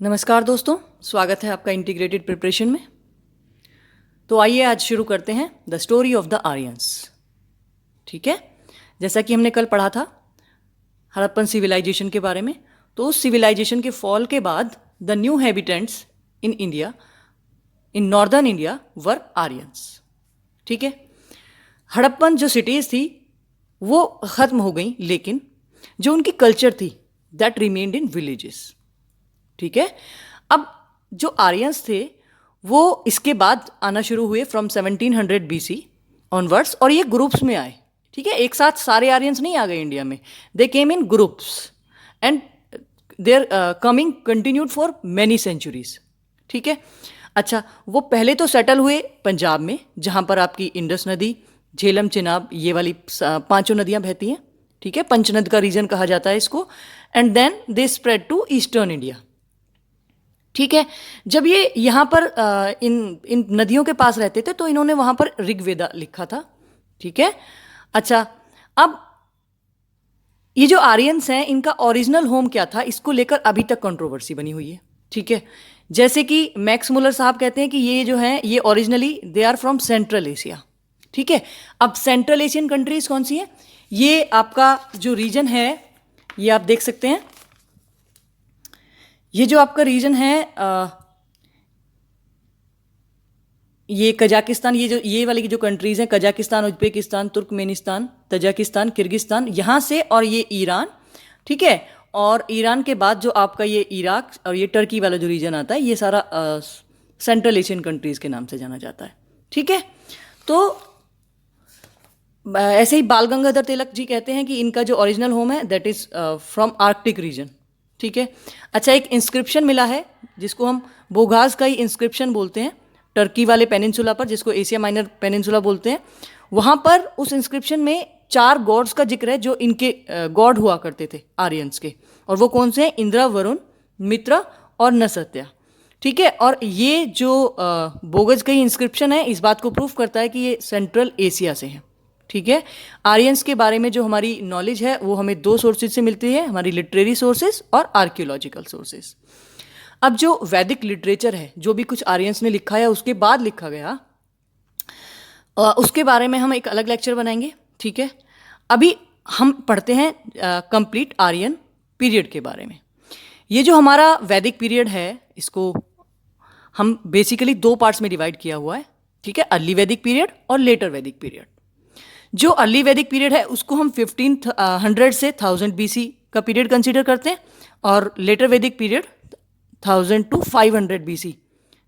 नमस्कार दोस्तों, स्वागत है आपका इंटीग्रेटेड प्रिपरेशन में। तो आइए आज शुरू करते हैं the story of the Aryans. ठीक है, जैसा कि हमने कल पढ़ा था हड़प्पन सिविलाइजेशन के बारे में, तो उस सिविलाइजेशन के फॉल के बाद the new habitants in India, in northern India were Aryans. ठीक है, हड़प्पन जो सिटीज़ थी वो ख़त्म हो गई, लेकिन जो उनकी कल्चर थी दैट रिमेन्ड इन विलेजेस। ठीक है, अब जो आर्यंस थे वो इसके बाद आना शुरू हुए फ्रॉम 1700 BC ऑनवर्ड्स, और ये ग्रुप्स में आए। ठीक है, एक साथ सारे आर्यंस नहीं आ गए इंडिया में, they came in groups and their coming continued for many centuries. ठीक है, अच्छा, वो पहले तो सेटल हुए पंजाब में, जहाँ पर आपकी इंडस नदी, झेलम, चिनाब, ये वाली पांचों नदियाँ बहती हैं। ठीक है, पंचनद का रीजन कहा जाता है इसको। And then they spread to eastern India. ठीक है, जब ये यहाँ पर इन नदियों के पास रहते थे तो इन्होंने वहाँ पर ऋग्वेदा लिखा था। ठीक है, अच्छा, अब ये जो आर्यंस हैं इनका ओरिजिनल होम क्या था, इसको लेकर अभी तक कंट्रोवर्सी बनी हुई है। ठीक है, जैसे कि मैक्स मुलर साहब कहते हैं कि ये जो हैं ये originally they are from central Asia. ठीक है, अब सेंट्रल एशियन कंट्रीज कौन सी हैं, ये आपका जो रीजन है ये आप देख सकते हैं। ये जो आपका रीजन है ये कजाकिस्तान, ये वाली जो कंट्रीज़ हैं, Kazakhstan, Uzbekistan, Turkmenistan, Tajikistan, Kyrgyzstan, यहाँ से, और ये ईरान। ठीक है, और ईरान के बाद जो आपका ये इराक और ये टर्की वाला जो रीजन आता है, ये सारा सेंट्रल एशियन कंट्रीज़ के नाम से जाना जाता है। ठीक है, तो ऐसे ही बाल गंगाधर तिलक जी कहते हैं कि इनका जो ओरिजिनल होम है that is from Arctic region. ठीक है, अच्छा, एक इंस्क्रिप्शन मिला है जिसको हम बोगास का ही इंस्क्रिप्शन बोलते हैं, टर्की वाले पेनिनसुला पर, जिसको एशिया माइनर पेनिनसुला बोलते हैं। वहाँ पर उस इंस्क्रिप्शन में 4 गॉड्स का जिक्र है जो इनके गॉड हुआ करते थे आर्यंस के, और वो कौन से हैं, इंद्र, वरुण, मित्र और नसत्या। ठीक है, और ये जो बोगस का ही इंस्क्रिप्शन है इस बात को प्रूफ करता है कि ये सेंट्रल एशिया से है। ठीक है, आर्यंस के बारे में जो हमारी नॉलेज है वो हमें 2 सोर्सेज से मिलती है, हमारी लिटरेरी सोर्सेज और आर्कियोलॉजिकल सोर्सेज। अब जो वैदिक लिटरेचर है, जो भी कुछ आर्यंस ने लिखा है उसके बाद लिखा गया, उसके बारे में हम एक अलग लेक्चर बनाएंगे। ठीक है, अभी हम पढ़ते हैं कंप्लीट आर्यन पीरियड के बारे में। ये जो हमारा वैदिक पीरियड है इसको हम बेसिकली 2 पार्ट्स में डिवाइड किया हुआ है। ठीक है, अर्ली वैदिक पीरियड और लेटर वैदिक पीरियड। जो अर्ली वैदिक पीरियड है उसको हम 1500 से 1000 BC का पीरियड कंसीडर करते हैं, और लेटर वैदिक पीरियड 1000 to 500 BC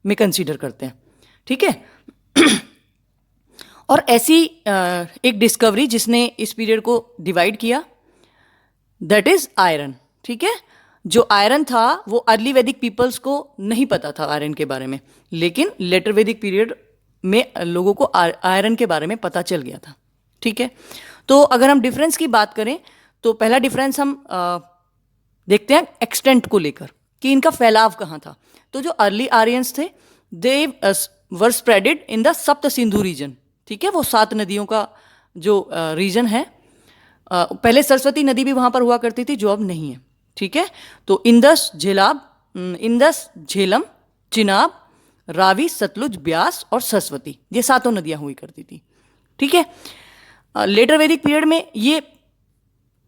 में कंसीडर करते हैं। ठीक है, और ऐसी एक डिस्कवरी जिसने इस पीरियड को डिवाइड किया दैट इज आयरन। ठीक है, जो आयरन था वो अर्ली वैदिक पीपल्स को नहीं पता था आयरन के बारे में, लेकिन लेटर वैदिक पीरियड में लोगों को आयरन के बारे में पता चल गया था। ठीक है, तो अगर हम डिफरेंस की बात करें तो पहला डिफरेंस हम देखते हैं एक्सटेंट को लेकर कि इनका फैलाव कहाँ था। तो जो अर्ली आर्यंस थे दे वर स्प्रेडेड इन द सप्त सिंधु रीजन। ठीक है, वो 7 नदियों का जो रीजन है, पहले सरस्वती नदी भी वहाँ पर हुआ करती थी जो अब नहीं है। ठीक है, तो इंदस, झेलम, चिनाब, रावी, सतलुज, ब्यास और सरस्वती, ये 7 नदियाँ हुई करती थी। ठीक है, लेटर वैदिक पीरियड में ये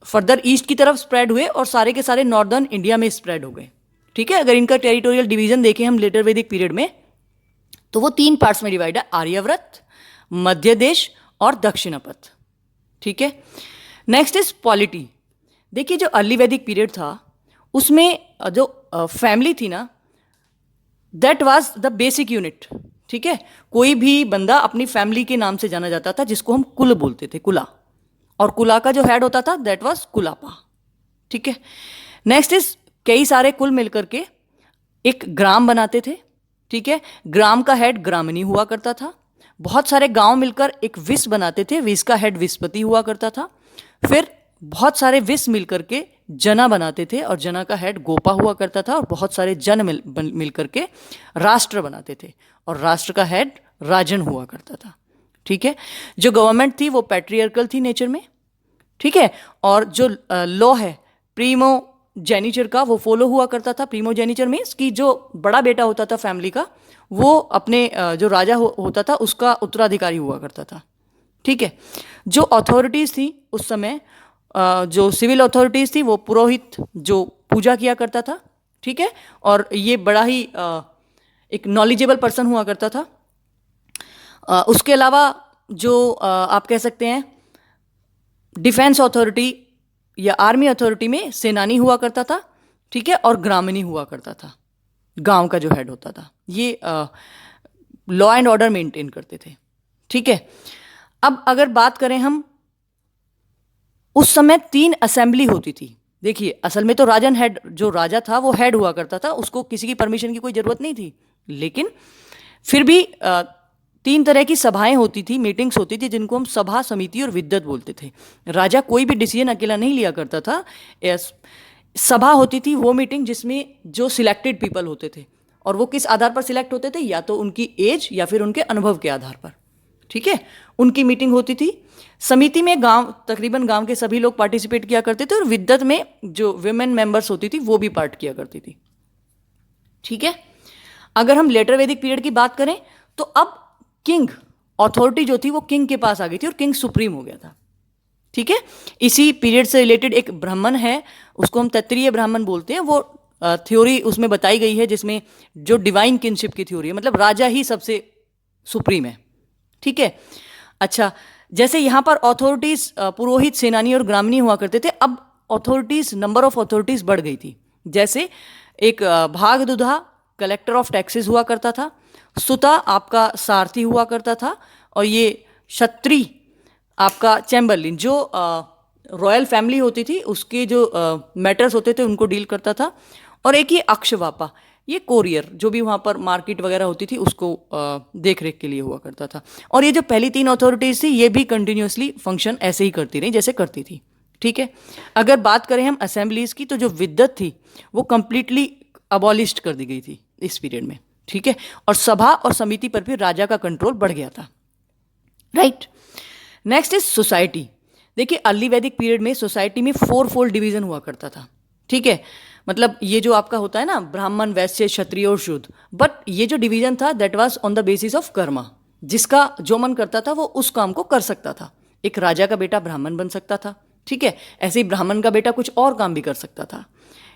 फर्दर ईस्ट की तरफ स्प्रेड हुए और सारे के सारे नॉर्दर्न इंडिया में स्प्रेड हो गए। ठीक है, अगर इनका टेरिटोरियल डिवीजन देखें हम लेटर वैदिक पीरियड में तो वो 3 पार्ट्स में डिवाइड है, आर्यव्रत, मध्य देश और दक्षिणापथ। ठीक है, नेक्स्ट इज पॉलिटी। देखिए, जो अर्ली वैदिक पीरियड था उसमें जो फैमिली थी ना that was the basic unit. ठीक है, कोई भी बंदा अपनी फैमिली के नाम से जाना जाता था जिसको हम कुल बोलते थे, कुला, और कुला का जो हेड होता था दैट वाज कुलापा। ठीक है, नेक्स्ट इज कई सारे कुल मिलकर के एक ग्राम बनाते थे। ठीक है, ग्राम का हेड ग्रामनी हुआ करता था। बहुत सारे गांव मिलकर एक विस बनाते थे, विस का हेड विस्पति हुआ करता था। फिर बहुत सारे विस मिलकर के जना बनाते थे और जना का हेड गोपा हुआ करता था, और बहुत सारे जन मिलकर के राष्ट्र बनाते थे और राष्ट्र का हेड राजन हुआ करता था। ठीक है, जो गवर्नमेंट थी वो पैट्रियर्कल थी नेचर में। ठीक है, और जो लॉ है प्रीमो जेनिचर का वो फॉलो हुआ करता था। प्रीमोजेनिचर मीन्स कि जो बड़ा बेटा होता था फैमिली का, वो अपने जो राजा होता था उसका उत्तराधिकारी हुआ करता था। ठीक है। जो अथॉरिटीज़ थी उस समय, जो सिविल अथॉरिटीज़ थी, वो पुरोहित जो पूजा किया करता था। ठीक है। और ये बड़ा ही एक नॉलेजेबल पर्सन हुआ करता था। उसके अलावा जो आप कह सकते हैं डिफेंस अथॉरिटी या आर्मी अथॉरिटी में सेनानी हुआ करता था। ठीक है। और ग्रामनी हुआ करता था, गांव का जो हेड होता था। ये लॉ एंड ऑर्डर मेंटेन करते थे। ठीक है। अब अगर बात करें हम, उस समय 3 असेंबली होती थी। देखिए, असल में तो राजन हेड, जो राजा था वो हेड हुआ करता था, उसको किसी की परमिशन की कोई ज़रूरत नहीं थी। लेकिन फिर भी 3 तरह की सभाएं होती थी, मीटिंग्स होती थी, जिनको हम सभा, समिति और विद्वत बोलते थे। राजा कोई भी डिसीजन अकेला नहीं लिया करता था। सभा होती थी वो मीटिंग जिसमें जो सिलेक्टेड पीपल होते थे, और वो किस आधार पर सिलेक्ट होते थे, या तो उनकी एज या फिर उनके अनुभव के आधार पर। ठीक है। उनकी मीटिंग होती थी। समिति में तकरीबन गांव के सभी लोग पार्टिसिपेट किया करते थे, और विद्वत में जो विमेन मेंबर्स होती थी वो भी पार्ट किया करती थी। ठीक है। अगर हम लेटर वैदिक पीरियड की बात करें तो अब किंग अथॉरिटी जो थी वो किंग के पास आ गई थी, और किंग सुप्रीम हो गया था। ठीक है। इसी पीरियड से रिलेटेड एक ब्राह्मण है, उसको हम तत्रीय ब्राह्मण बोलते हैं। वो थ्योरी उसमें बताई गई है जिसमें जो डिवाइन किंगशिप की थ्योरी है, मतलब राजा ही सबसे सुप्रीम है। ठीक है। अच्छा, जैसे यहाँ पर अथॉरिटीज पुरोहित, सेनानी और ग्रामनी हुआ करते थे, अब अथॉरिटीज, नंबर ऑफ अथॉरिटीज बढ़ गई थी। जैसे एक भागदुधा कलेक्टर ऑफ टैक्सेस हुआ करता था, सुता आपका सारथी हुआ करता था, और ये क्षत्रिय आपका चैम्बरलिन, जो रॉयल फैमिली होती थी उसके जो मैटर्स होते थे उनको डील करता था। और एक ये अक्षवापा, ये कोरियर, जो भी वहाँ पर मार्केट वगैरह होती थी उसको देख रेख के लिए हुआ करता था। और ये जो पहली 3 अथॉरिटीज़ थी ये भी कंटिन्यूसली फंक्शन ऐसे ही करती रही जैसे करती थी। ठीक है। अगर बात करें हम असेंबलीज़ की, तो जो विद्वत थी वो कंप्लीटली अबॉलिश्ड कर दी गई थी इस पीरियड में। ठीक है। और सभा और समिति पर भी राजा का कंट्रोल बढ़ गया था। राइट। Next is society. देखिए, अर्ली वैदिक पीरियड में सोसाइटी में 4 फोल्ड डिवीजन हुआ करता था। ठीक है। मतलब ये जो आपका होता है ना, ब्राह्मण, वैश्य, क्षत्रिय और शूद्र, बट ये जो डिवीजन था that was on the basis of Karma. जिसका जो मन करता था वो उस काम को कर सकता था। एक राजा का बेटा ब्राह्मण बन सकता था। ठीक है। ऐसे ही ब्राह्मण का बेटा कुछ और काम भी कर सकता था।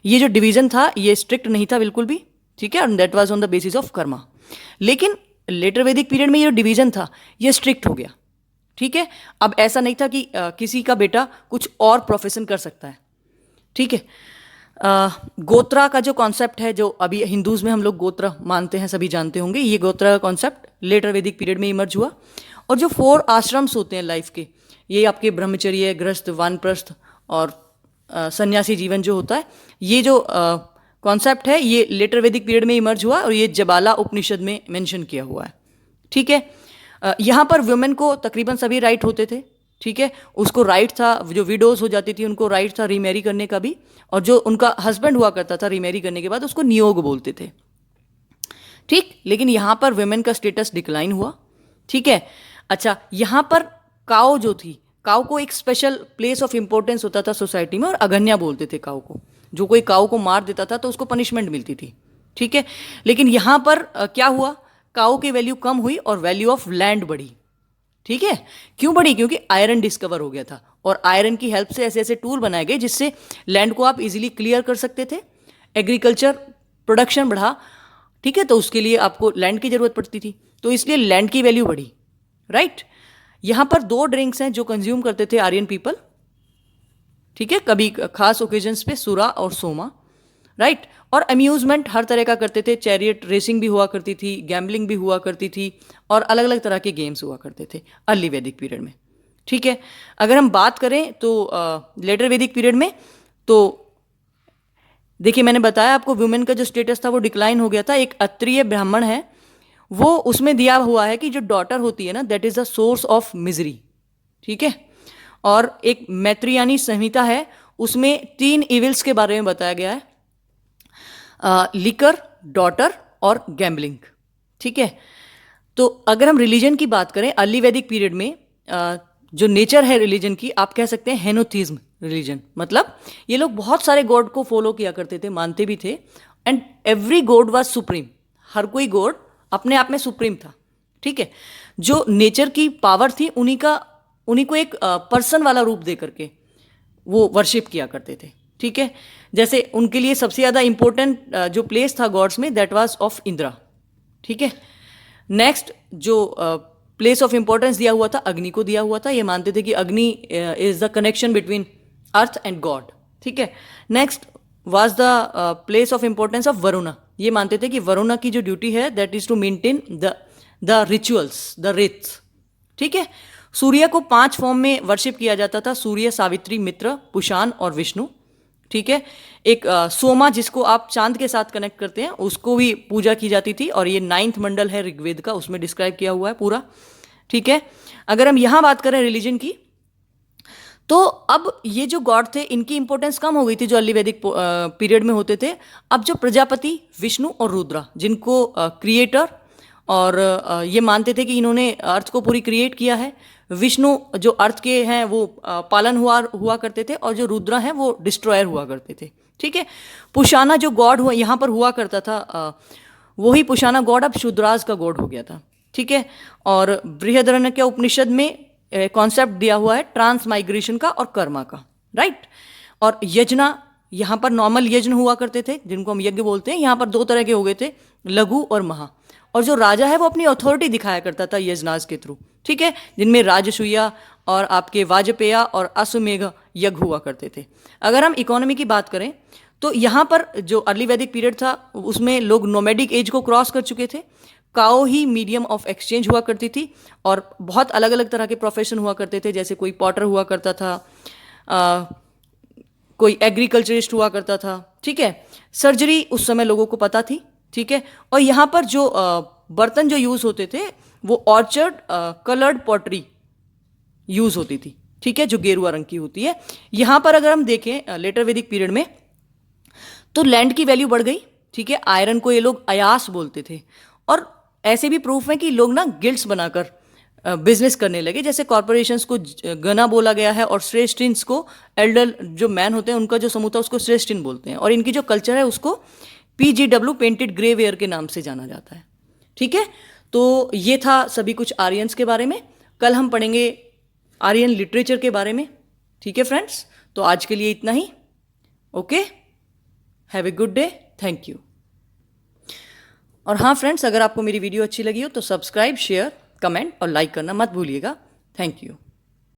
ये जो डिवीजन था ये स्ट्रिक्ट नहीं था बिल्कुल भी। ठीक है। That was on the basis of Karma. लेकिन लेटर वैदिक पीरियड में ये जो डिवीजन था ये स्ट्रिक्ट हो गया। ठीक है। अब ऐसा नहीं था कि किसी का बेटा कुछ और प्रोफेशन कर सकता है। ठीक है। गोत्रा का जो कॉन्सेप्ट है, जो अभी हिंदूज में हम लोग गोत्र मानते हैं, सभी जानते होंगे, ये गोत्रा का कॉन्सेप्ट लेटर वैदिक पीरियड में इमर्ज हुआ। और जो 4 आश्रम्स होते हैं लाइफ के, ये आपके ब्रह्मचर्य, गृहस्थ, वानप्रस्थ और सन्यासी जीवन जो होता है, ये जो कॉन्सेप्ट है ये लेटर वैदिक पीरियड में इमर्ज हुआ, और ये जबाला उपनिषद में मेंशन किया हुआ है। ठीक है। यहाँ पर वुमेन को तकरीबन सभी राइट होते थे। ठीक है। उसको राइट था, जो विडोज हो जाती थी उनको राइट था रीमैरी करने का भी, और जो उनका हस्बैंड हुआ करता था रीमैरी करने के बाद उसको नियोग बोलते थे। ठीक। लेकिन यहाँ पर वुमेन का स्टेटस डिक्लाइन हुआ। ठीक है। अच्छा, यहाँ पर काऊ जो थी, काऊ को एक स्पेशल प्लेस ऑफ इंपॉर्टेंस होता था सोसाइटी में, और अगन्या बोलते थे काऊ को। जो कोई काऊ को मार देता था तो उसको पनिशमेंट मिलती थी। ठीक है। लेकिन यहाँ पर क्या हुआ, काऊ की वैल्यू कम हुई और वैल्यू ऑफ लैंड बढ़ी। ठीक है। क्यों बढ़ी? क्योंकि आयरन डिस्कवर हो गया था, और आयरन की हेल्प से ऐसे ऐसे टूल बनाए गए जिससे लैंड को आप इजीली क्लियर कर सकते थे। एग्रीकल्चर प्रोडक्शन बढ़ा। ठीक है। तो उसके लिए आपको लैंड की जरूरत पड़ती थी, तो इसलिए लैंड की वैल्यू बढ़ी। राइट। यहाँ पर 2 ड्रिंक्स हैं जो कंज्यूम करते थे आर्यन पीपल। ठीक है। कभी खास ओकेजन्स पे सुरा और सोमा। राइट। और अम्यूजमेंट हर तरह का करते थे। चैरियट रेसिंग भी हुआ करती थी, गैम्बलिंग भी हुआ करती थी, और अलग अलग तरह के गेम्स हुआ करते थे अर्ली वैदिक पीरियड में। ठीक है। अगर हम बात करें तो लेटर वैदिक पीरियड में, तो देखिए मैंने बताया आपको वुमेन का जो स्टेटस था वो डिक्लाइन हो गया था। एक अत्रिय ब्राह्मण है, वो उसमें दिया हुआ है कि जो डॉटर होती है ना, that is the source of misery. ठीक है। और एक मैत्रियानी संहिता है, उसमें 3 इविल्स के बारे में बताया गया है, लिकर, डॉटर और गैम्बलिंग। ठीक है। तो अगर हम रिलीजन की बात करें अर्ली वैदिक पीरियड में, जो नेचर है रिलीजन की, आप कह सकते हैं हेनोथिज्म, रिलीजन, मतलब ये लोग बहुत सारे गॉड को फॉलो किया करते थे, मानते भी थे, and every god was supreme. हर कोई गॉड अपने आप में सुप्रीम था, ठीक है। जो नेचर की पावर थी उन्हीं को एक पर्सन वाला रूप दे करके वो वर्शिप किया करते थे, ठीक है। जैसे उनके लिए सबसे ज़्यादा इंपॉर्टेंट जो प्लेस था गॉड्स में, दैट वाज ऑफ इंद्रा, ठीक है। नेक्स्ट जो प्लेस ऑफ इंपॉर्टेंस दिया हुआ था, अग्नि को दिया हुआ था। ये मानते थे कि Agni is the connection between earth and god, ठीक है। Next was the place of importance of Varuna. ये मानते थे कि वरुणा की जो ड्यूटी है that is to maintain the rituals, the rites, ठीक है। सूर्य को 5 फॉर्म में वर्शिप किया जाता था, सूर्य, सावित्री, मित्र, पुषान और विष्णु, ठीक है। एक सोमा जिसको आप चांद के साथ कनेक्ट करते हैं, उसको भी पूजा की जाती थी, और ये 9th मंडल है ऋग्वेद का, उसमें डिस्क्राइब किया हुआ है पूरा, ठीक है। अगर हम यहाँ बात करें रिलीजन की, तो अब ये जो गॉड थे इनकी इंपॉर्टेंस कम हो गई थी जो अर्ली वैदिक पीरियड में होते थे। अब जो प्रजापति, विष्णु और रुद्रा, जिनको क्रिएटर और ये मानते थे कि इन्होंने अर्थ को पूरी क्रिएट किया है। विष्णु जो अर्थ के हैं वो पालन हुआ करते थे, और जो रुद्रा हैं वो डिस्ट्रॉयर हुआ करते थे, ठीक है। पुषाना जो गॉड हुआ यहाँ पर हुआ करता था, वही पुषाना गॉड अब शूद्राज का गॉड हो गया था, ठीक है। और बृहदारण्यक उपनिषद में कॉन्सेप्ट दिया हुआ है ट्रांसमाइग्रेशन का और कर्मा का, राइट। और यज्ञ, यहाँ पर नॉर्मल यज्ञ हुआ करते थे जिनको हम यज्ञ बोलते हैं, यहाँ पर 2 तरह के हो गए थे, लघु और महा। और जो राजा है वो अपनी अथॉरिटी दिखाया करता था यजनाज के थ्रू, ठीक है, जिनमें राजसूया और आपके वाजपेया और अश्वमेघ यज्ञ हुआ करते थे। अगर हम इकोनॉमी की बात करें तो यहाँ पर जो अर्ली वैदिक पीरियड था उसमें लोग नोमैडिक एज को क्रॉस कर चुके थे। काओ ही मीडियम ऑफ एक्सचेंज हुआ करती थी, और बहुत अलग अलग तरह के प्रोफेशन हुआ करते थे, जैसे कोई पॉटर हुआ करता था, कोई एग्रीकल्चरिस्ट हुआ करता था, ठीक है। सर्जरी उस समय लोगों को पता थी, ठीक है। और यहाँ पर जो बर्तन जो यूज़ होते थे वो ऑर्चर्ड कलर्ड पॉटरी यूज़ होती थी, ठीक है, जो गेरुआ रंग की होती है। यहाँ पर अगर हम देखें लेटर वैदिक पीरियड में, तो लैंड की वैल्यू बढ़ गई, ठीक है। आयरन को ये लोग अयास बोलते थे, और ऐसे भी प्रूफ है कि लोग ना गिल्ड्स बनाकर बिजनेस करने लगे। जैसे कॉरपोरेशंस को गना बोला गया है, और श्रेष्ठिन्स को, एल्डर जो मैन होते हैं उनका जो समूह था उसको श्रेष्ठिन बोलते हैं, और इनकी जो कल्चर है उसको PGW पेंटेड ग्रे वेयर के नाम से जाना जाता है, ठीक है। तो ये था सभी कुछ आर्यंस के बारे में। कल हम पढ़ेंगे आर्यन लिटरेचर के बारे में, ठीक है फ्रेंड्स। तो आज के लिए इतना ही, okay, have a good day, thank you. और हाँ फ्रेंड्स, अगर आपको मेरी वीडियो अच्छी लगी हो तो सब्सक्राइब, शेयर, कमेंट और लाइक करना मत भूलिएगा। Thank you.